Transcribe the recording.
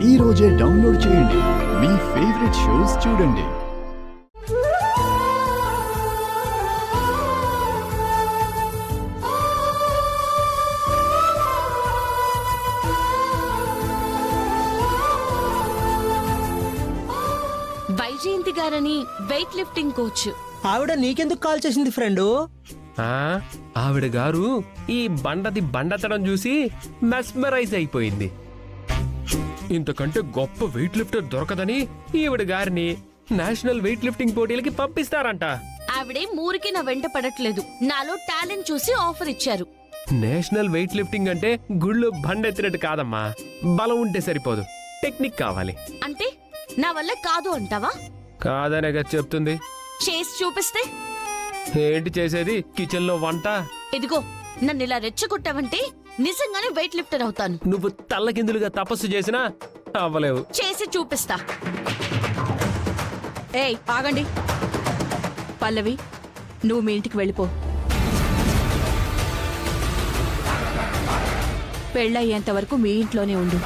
ఈ రోజే డౌన్లోడ్ చేయండి. మీ ఫేవరెట్ షోస్ చూడండి. వైజయంతి గారని వెయిట్ లిఫ్టింగ్ కోచ్. ఆవిడ నీకెందుకు కాల్ చేసింది ఫ్రెండు? ఆవిడ గారు ఈ బండతనం చూసి మెస్మరైజ్ అయిపోయింది. ఇంతకంటే గొప్ప వెయిట్ లిఫ్టర్ దొరకదని ఈవిడ గారిని నేషనల్ వెయిట్ లిఫ్టింగ్ పోటీలకి పంపిస్తారంట. ఆవిడే మూరికి నా వెంట పడట్లేదు, నాలో టాలెంట్ చూసి ఆఫర్ ఇచ్చారు. నేషనల్ వెయిట్ లిఫ్టింగ్ అంటే గుళ్ళో బండెత్తినట్టు కాదమ్మా, బలం ఉంటే సరిపోదు, టెక్నిక్ కావాలి. అంటే నా వల్ల కాదు అంటావా? కాదనే కదా చెప్తుంది. చేసి చూపిస్తే? ఏంటి చేసేది, కిచెన్ లో వంట. ఇదిగో, నన్ను ఇలా రెచ్చగొట్టావంటే నిజంగానే వెయిట్ లిఫ్టర్ అవుతాను. నువ్వు తల్లకిందులుగా తపస్సు చేసినా అవ్వలేవు. చేసి చూపిస్తా. ఏయ్ ఆగండి. పల్లవి, నువ్వు మీ ఇంటికి వెళ్ళిపో. పెళ్ళయ్యేంత వరకు మీ ఇంట్లోనే ఉండు.